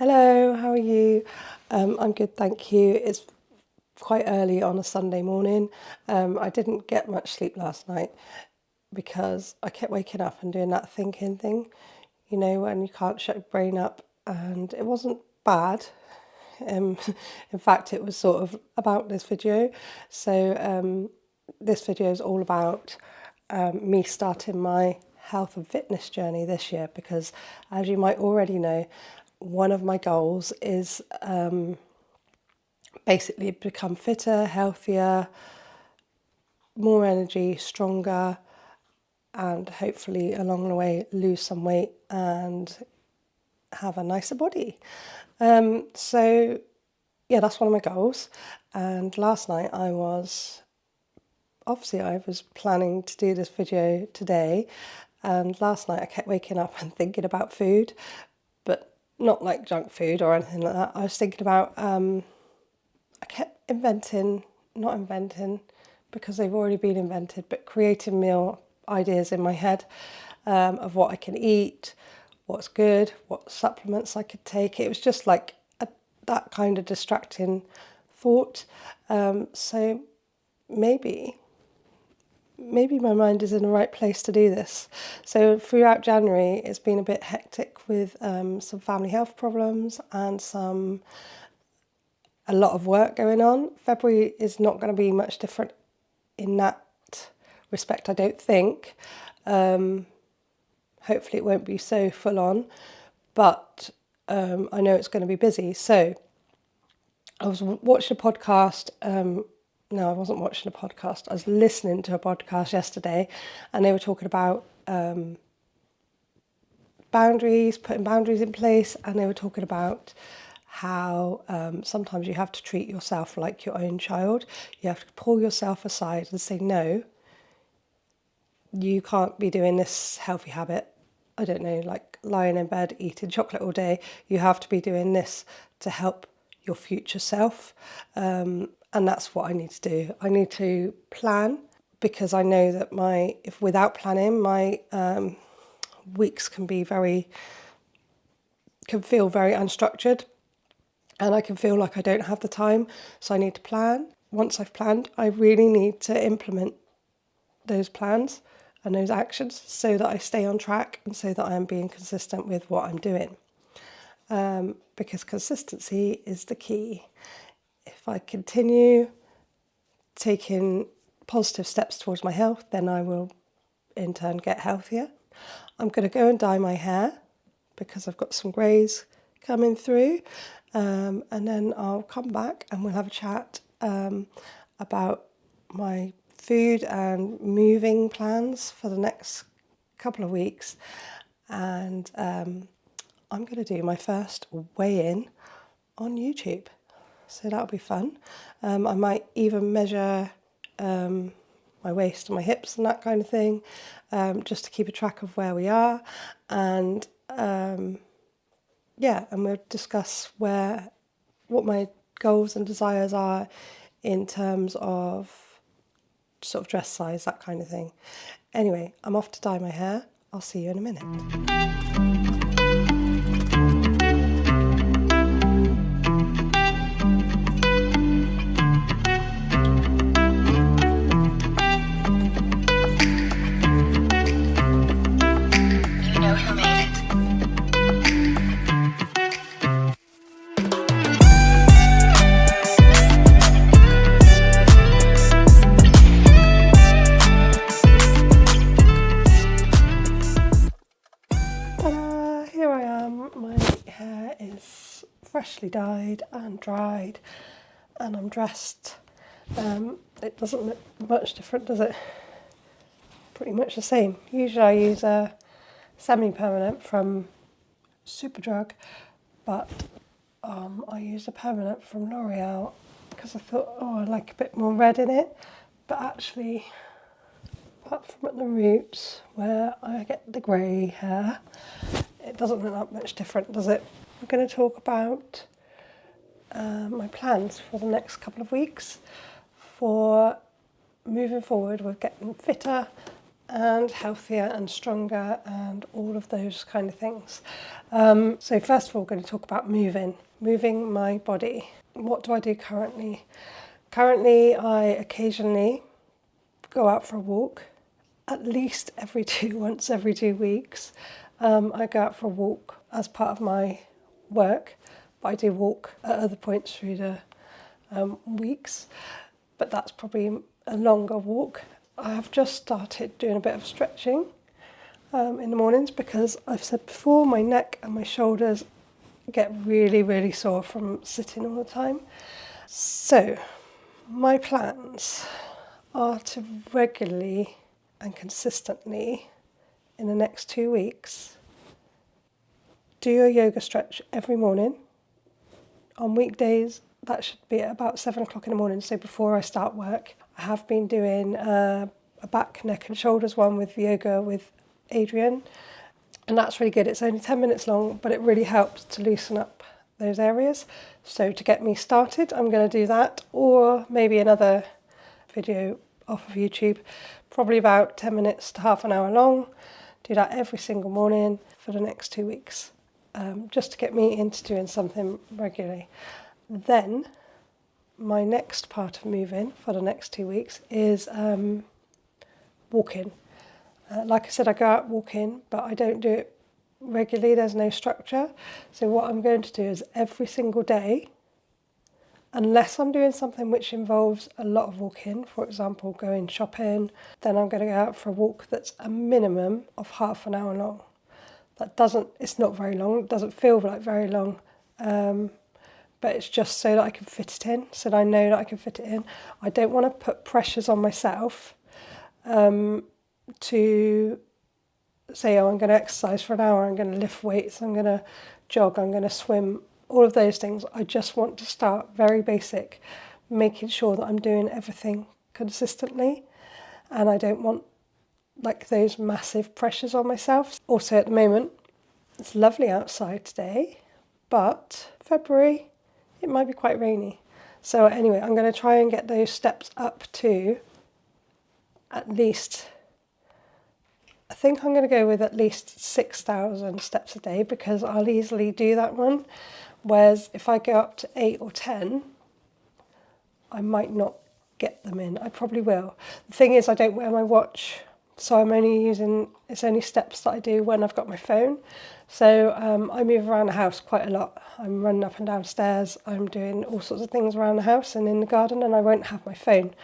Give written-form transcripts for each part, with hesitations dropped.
Hello, how are you? I'm good, thank you. It's quite early on a Sunday morning. I didn't get much sleep last night because I kept waking up and doing that thinking thing, when you can't shut your brain up, and it wasn't bad. Um, in fact, it was sort of about this video. So, this video is all about me starting my health and fitness journey this year because, as you might already know, one of my goals is basically become fitter, healthier, more energy, stronger, and hopefully along the way lose some weight and have a nicer body. So yeah, that's one of my goals. And last night I was planning to do this video today, and last night I kept waking up and thinking about food, but not like junk food or anything like that. I was thinking about I kept not inventing because they've already been invented, but creating meal ideas in my head of what I can eat, what's good, what supplements I could take. It was just like that kind of distracting thought. So maybe my mind is in the right place to do this. So throughout January, it's been a bit hectic with some family health problems and a lot of work going on. February is not going to be much different in that respect, I don't think. Hopefully it won't be so full on, but I know it's going to be busy. So I was watching a podcast. No, I wasn't watching a podcast. I was listening to a podcast yesterday, and they were talking about boundaries, putting boundaries in place, and they were talking about how sometimes you have to treat yourself like your own child. You have to pull yourself aside and say, no, you can't be doing this healthy habit. I don't know, like lying in bed eating chocolate all day. You have to be doing this to help your future self. And that's what I need to do. I need to plan, because I know that if without planning, my weeks can feel very unstructured, and I can feel like I don't have the time. So I need to plan. Once I've planned, I really need to implement those plans and those actions so that I stay on track and so that I am being consistent with what I'm doing. Because consistency is the key. If I continue taking positive steps towards my health, then I will in turn get healthier. I'm going to go and dye my hair because I've got some greys coming through, and then I'll come back and we'll have a chat about my food and moving plans for the next couple of weeks. And I'm going to do my first weigh-in on YouTube, so that'll be fun. I might even measure my waist and my hips and that kind of thing, just to keep a track of where we are. And and we'll discuss what my goals and desires are in terms of sort of dress size, that kind of thing. Anyway, I'm off to dye my hair. I'll see you in a minute. Here I am. My hair is freshly dyed and dried, and I'm dressed. It doesn't look much different, does it? Pretty much the same. Usually I use a semi-permanent from Superdrug, but I used a permanent from L'Oreal because I thought, I like a bit more red in it. But actually, apart from at the roots where I get the grey hair, it doesn't look that much different, does it? I'm going to talk about my plans for the next couple of weeks for moving forward with getting fitter and healthier and stronger and all of those kind of things. So first of all, I'm going to talk about moving my body. What do I do currently? Currently, I occasionally go out for a walk, at least once every 2 weeks. I go out for a walk as part of my work, but I do walk at other points through the weeks, but that's probably a longer walk. I have just started doing a bit of stretching in the mornings because I've said before, my neck and my shoulders get really, really sore from sitting all the time. So my plans are to regularly and consistently in the next 2 weeks do a yoga stretch every morning. On weekdays, that should be at about 7 o'clock in the morning, so before I start work. I have been doing a back, neck and shoulders one with yoga with Adrian, and that's really good. It's only 10 minutes long, but it really helps to loosen up those areas. So to get me started, I'm going to do that, or maybe another video off of YouTube, probably about 10 minutes to half an hour long. Do that every single morning for the next 2 weeks, just to get me into doing something regularly. Then my next part of moving for the next 2 weeks is walking. Like I said, I go out walking, but I don't do it regularly. There's no structure. So what I'm going to do is every single day, unless I'm doing something which involves a lot of walking, for example, going shopping, then I'm going to go out for a walk that's a minimum of half an hour long. It's not very long, it doesn't feel like very long, but it's just so that I can fit it in, so that I know that I can fit it in. I don't want to put pressures on myself to say, I'm going to exercise for an hour, I'm going to lift weights, I'm going to jog, I'm going to swim, all of those things. I just want to start very basic, making sure that I'm doing everything consistently, and I don't want like those massive pressures on myself. Also at the moment, it's lovely outside today, but February, it might be quite rainy. So anyway, I'm going to try and get those steps up to at least, I think I'm going to go with at least 6,000 steps a day, because I'll easily do that one. Whereas if I go up to 8 or 10, I might not get them in. I probably will. The thing is, I don't wear my watch, so it's only steps that I do when I've got my phone. So I move around the house quite a lot. I'm running up and down stairs, I'm doing all sorts of things around the house and in the garden, and I won't have my phone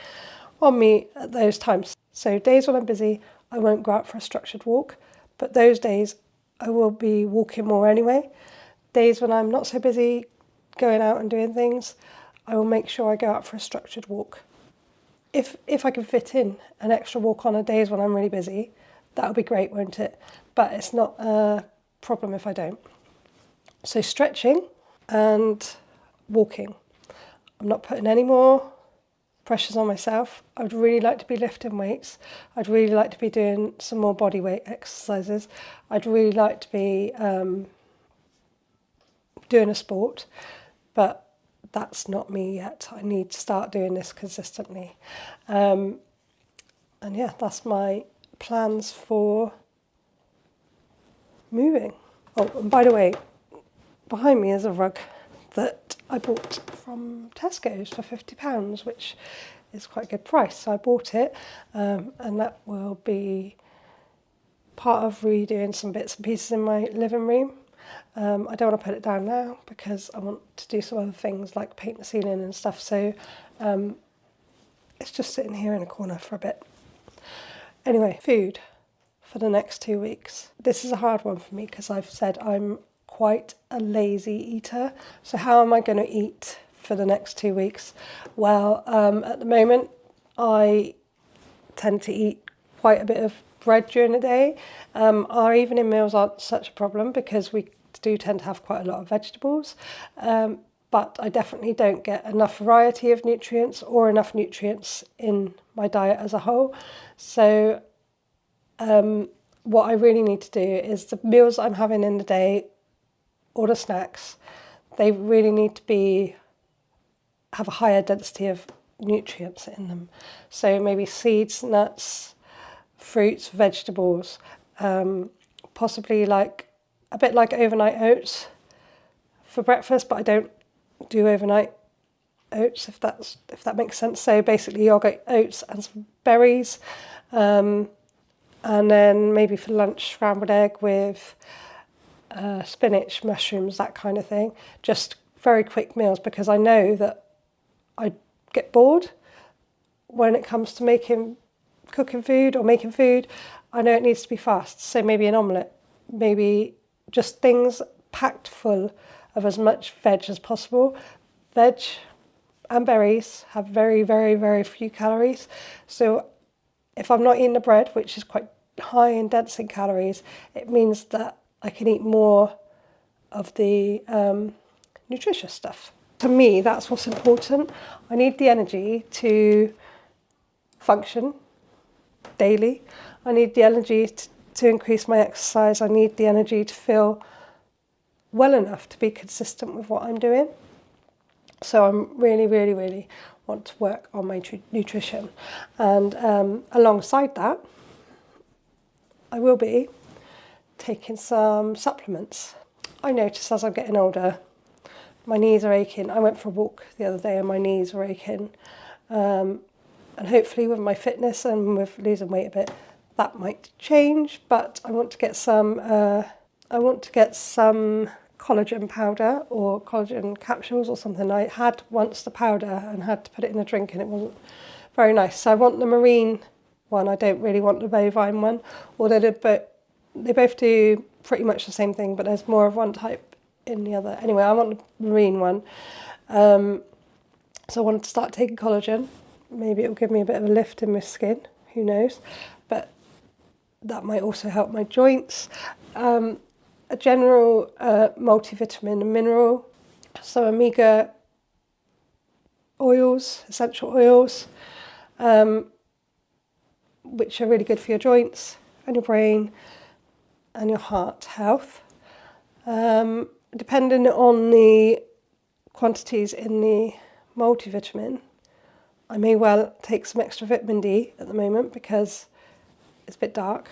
on me at those times. So days when I'm busy, I won't go out for a structured walk, but those days I will be walking more anyway. Days when I'm not so busy going out and doing things, I will make sure I go out for a structured walk. If I can fit in an extra walk on days when I'm really busy, that'll be great, won't it? But it's not a problem if I don't. So stretching and walking. I'm not putting any more pressures on myself. I'd really like to be lifting weights. I'd really like to be doing some more body weight exercises. I'd really like to be doing a sport, but that's not me yet. I need to start doing this consistently. And yeah, that's my plans for moving. Oh, and by the way, behind me is a rug that I bought from Tesco's for £50, which is quite a good price. So I bought it, and that will be part of redoing some bits and pieces in my living room. I don't want to put it down now because I want to do some other things like paint the ceiling and stuff. So it's just sitting here in a corner for a bit. Anyway, food for the next 2 weeks. This is a hard one for me because I've said I'm quite a lazy eater. So how am I going to eat for the next 2 weeks? Well, at the moment, I tend to eat quite a bit of bread during the day. Our evening meals aren't such a problem because we do tend to have quite a lot of vegetables. But I definitely don't get enough variety of nutrients or enough nutrients in my diet as a whole. So what I really need to do is the meals I'm having in the day or the snacks, they really need to have a higher density of nutrients in them. So maybe seeds, nuts, fruits, vegetables, possibly like a bit like overnight oats for breakfast, but I don't do overnight oats, if that makes sense. So basically yogurt, oats and some berries, and then maybe for lunch scrambled egg with spinach, mushrooms, that kind of thing. Just very quick meals, because I know that I get bored when it comes to cooking food or making food. I know it needs to be fast, so maybe an omelette, maybe just things packed full of as much veg as possible. Veg and berries have very, very, very few calories. So if I'm not eating the bread, which is quite high and dense in calories, it means that I can eat more of the nutritious stuff. To me, that's what's important. I need the energy to function daily. I need the energy to increase my exercise. I need the energy to feel well enough to be consistent with what I'm doing. So I'm really, really, really want to work on my nutrition. And alongside that, I will be taking some supplements. I notice as I'm getting older, my knees are aching. I went for a walk the other day and my knees were aching. And hopefully with my fitness and with losing weight a bit, that might change. But I want to get some collagen powder or collagen capsules or something. I had once the powder and had to put it in a drink and it wasn't very nice. So I want the marine one. I don't really want the bovine one, although they both do pretty much the same thing, but there's more of one type in the other. Anyway, I want the marine one. So I wanted to start taking collagen. Maybe it will give me a bit of a lift in my skin, who knows, but that might also help my joints. A general multivitamin and mineral, so omega oils, essential oils, which are really good for your joints and your brain and your heart health. Depending on the quantities in the multivitamin, I may well take some extra vitamin D at the moment because it's a bit dark.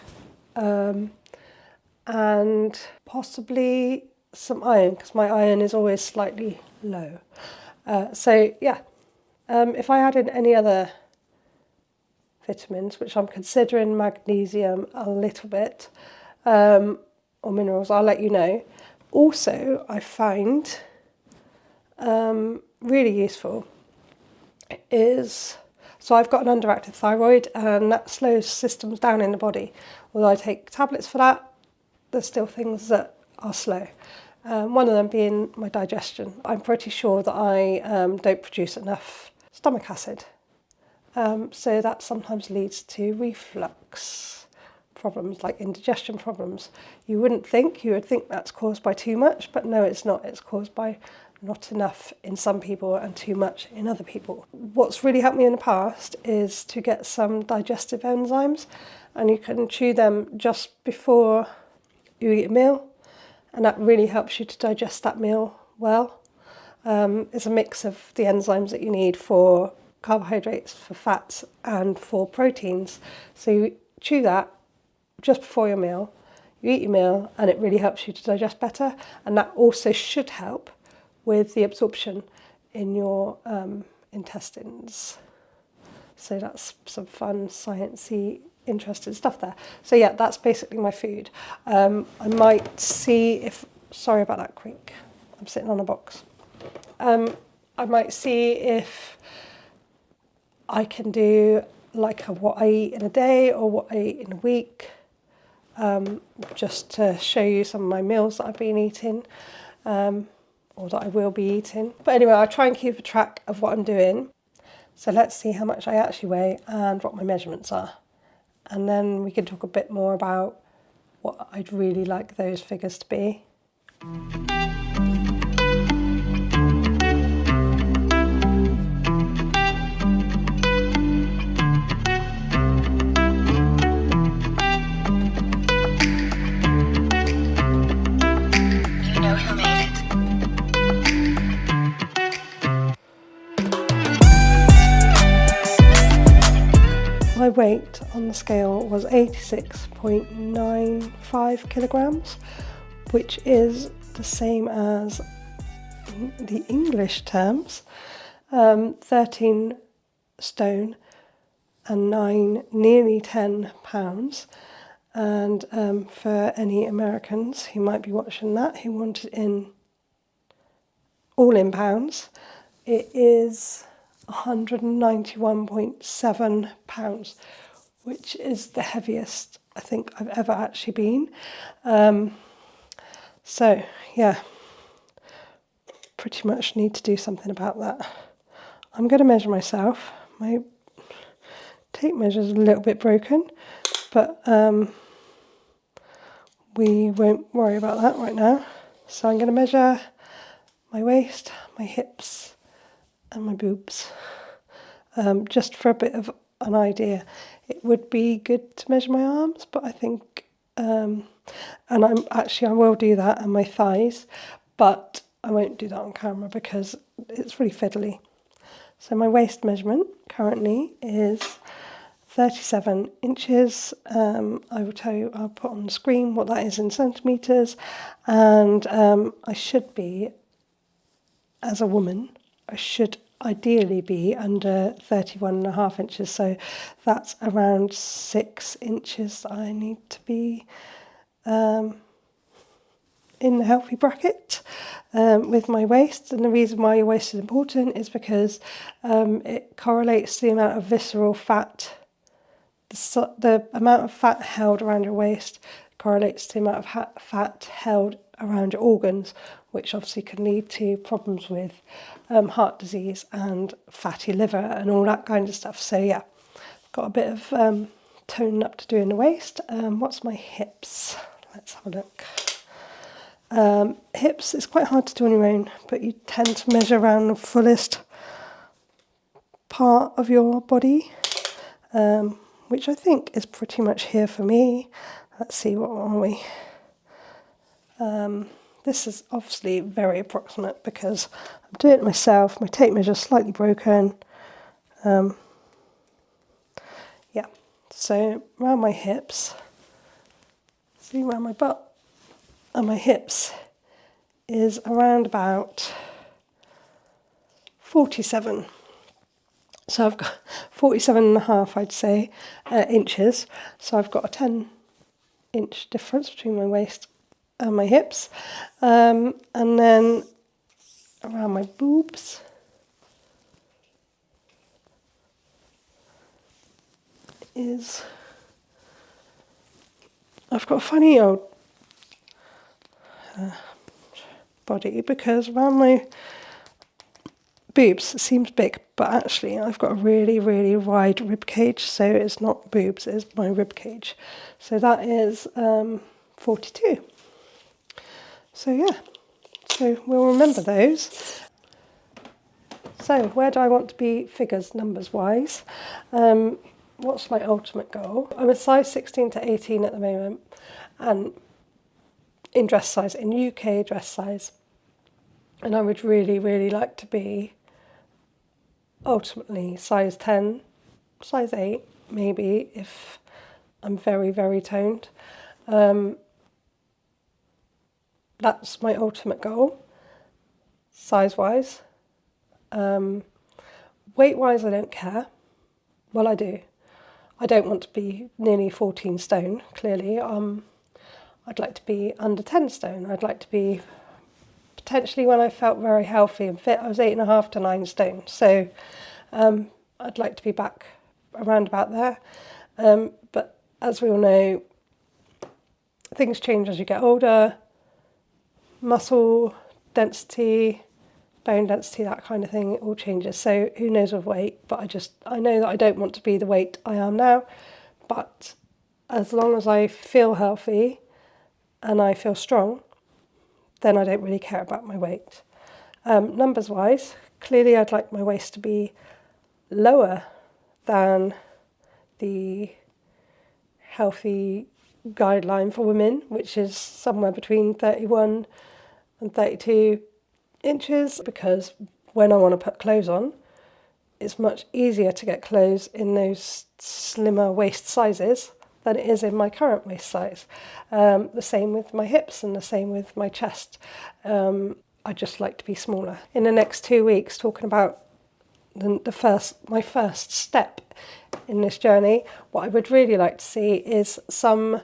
And possibly some iron, because my iron is always slightly low. If I add in any other vitamins, which I'm considering magnesium a little bit, or minerals, I'll let you know. Also, I find really useful so I've got an underactive thyroid and that slows systems down in the body. Although I take tablets for that, there's still things that are slow. One of them being my digestion. I'm pretty sure that I don't produce enough stomach acid. So that sometimes leads to reflux problems, like indigestion problems. You would think that's caused by too much, but no, it's not. It's caused by not enough in some people and too much in other people. What's really helped me in the past is to get some digestive enzymes, and you can chew them just before you eat a meal, and that really helps you to digest that meal well. It's a mix of the enzymes that you need for carbohydrates, for fats, and for proteins. So you chew that just before your meal, you eat your meal, and it really helps you to digest better, and that also should help with the absorption in your intestines. So that's some fun, sciencey, interesting stuff there. So yeah, that's basically my food. I might see if, sorry about that creak, I'm sitting on a box. I might see if I can do like what I eat in a day or what I eat in a week, just to show you some of my meals that I've been eating, or that I will be eating. But anyway, I try and keep a track of what I'm doing. So let's see how much I actually weigh and what my measurements are. And then we can talk a bit more about what I'd really like those figures to be. My weight on the scale was 86.95 kilograms, which is the same as the English terms, 13 stone and 9, nearly 10 pounds. And for any Americans who might be watching that, who want it in all in pounds, it is 191.7 pounds, which is the heaviest I think I've ever actually been. So yeah, pretty much need to do something about that. I'm going to measure myself. My tape measure is a little bit broken, but we won't worry about that right now. So I'm going to measure my waist, my hips and my boobs, just for a bit of an idea. It would be good to measure my arms, but I think, and I will do that, and my thighs, but I won't do that on camera because it's really fiddly. So my waist measurement currently is 37 inches. I will tell you, I'll put on the screen what that is in centimetres, and I should be, as a woman, I should ideally be under 31.5 inches, so that's around 6 inches that I need to be in the healthy bracket with my waist. And the reason why your waist is important is because it correlates the amount of visceral fat, the amount of fat held around your waist correlates to the amount of fat held around your organs, which obviously can lead to problems with heart disease and fatty liver and all that kind of stuff. So yeah, got a bit of toning up to do in the waist. What's my hips? Let's have a look. Hips is quite hard to do on your own, but you tend to measure around the fullest part of your body, which I think is pretty much here for me. Let's see, what are we? This is obviously very approximate because I'm doing it myself. My tape measure is slightly broken. Yeah, so around my hips, see around my butt and my hips is around about 47. So I've got 47.5, I'd say, inches. So I've got a 10-inch difference between my waist and my hips. And then around my boobs is, I've got a funny old body because around my boobs it seems big, but actually I've got a really, really wide rib cage, so it's not boobs, it's my rib cage. So that is 42. So yeah, so we'll remember those. So where do I want to be figures, numbers wise? What's my ultimate goal? I'm a size 16 to 18 at the moment, and in dress size, in UK dress size. And I would really, really like to be ultimately size 10, size 8, maybe, if I'm very, very toned. That's my ultimate goal, size-wise. Weight-wise, I don't care. Well, I do. I don't want to be nearly 14 stone, clearly. I'd like to be under 10 stone. I'd like to be, potentially when I felt very healthy and fit, I was 8.5 to 9 stone. So I'd like to be back around about there. But as we all know, things change as you get older. Muscle density, bone density, that kind of thing, it all changes. So who knows with weight, but I know that I don't want to be the weight I am now. But as long as I feel healthy and I feel strong, then I don't really care about my weight. Numbers wise, clearly I'd like my waist to be lower than the healthy guideline for women, which is somewhere between 31 and 32 inches, because when I want to put clothes on, it's much easier to get clothes in those slimmer waist sizes than it is in my current waist size. The same with my hips and the same with my chest. I just like to be smaller. In the next 2 weeks, talking about my first step in this journey, what I would really like to see is some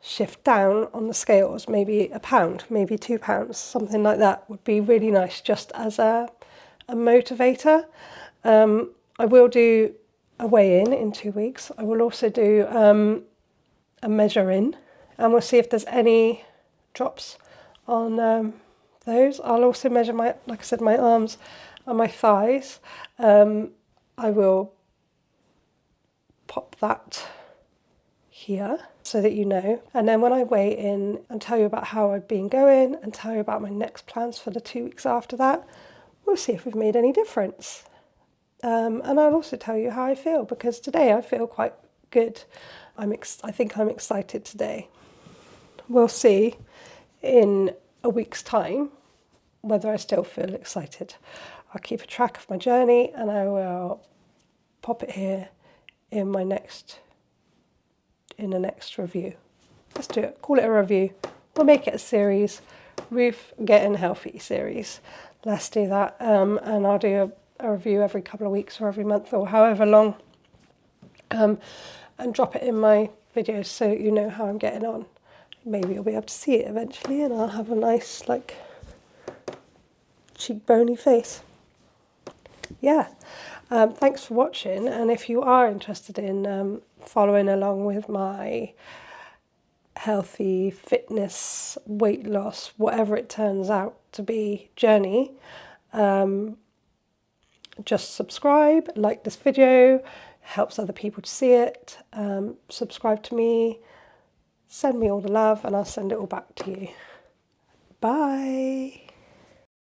shift down on the scales, maybe £1, maybe £2, something like that would be really nice, just as a motivator. I will do a weigh-in in 2 weeks. I will also do a measure-in, and we'll see if there's any drops on those. I'll also measure my arms and my thighs. I will pop that here so that you know. And then when I weigh in and tell you about how I've been going and tell you about my next plans for the 2 weeks after that, we'll see if we've made any difference. And I'll also tell you how I feel, because today I feel quite good. I think I'm excited today. We'll see in a week's time whether I still feel excited. I'll keep a track of my journey and I will pop it here in the next review. Let's do it. Call it a review. We'll make it a series. Ruth Getting Healthy series. Let's do that. And I'll do a review every couple of weeks or every month or however long. And drop it in my videos so that you know how I'm getting on. Maybe you'll be able to see it eventually and I'll have a nice, like, cheekbony face. Yeah. Thanks for watching, and if you are interested in following along with my healthy, fitness, weight loss, whatever it turns out to be journey, just subscribe, like this video, helps other people to see it, subscribe to me, send me all the love and I'll send it all back to you. Bye.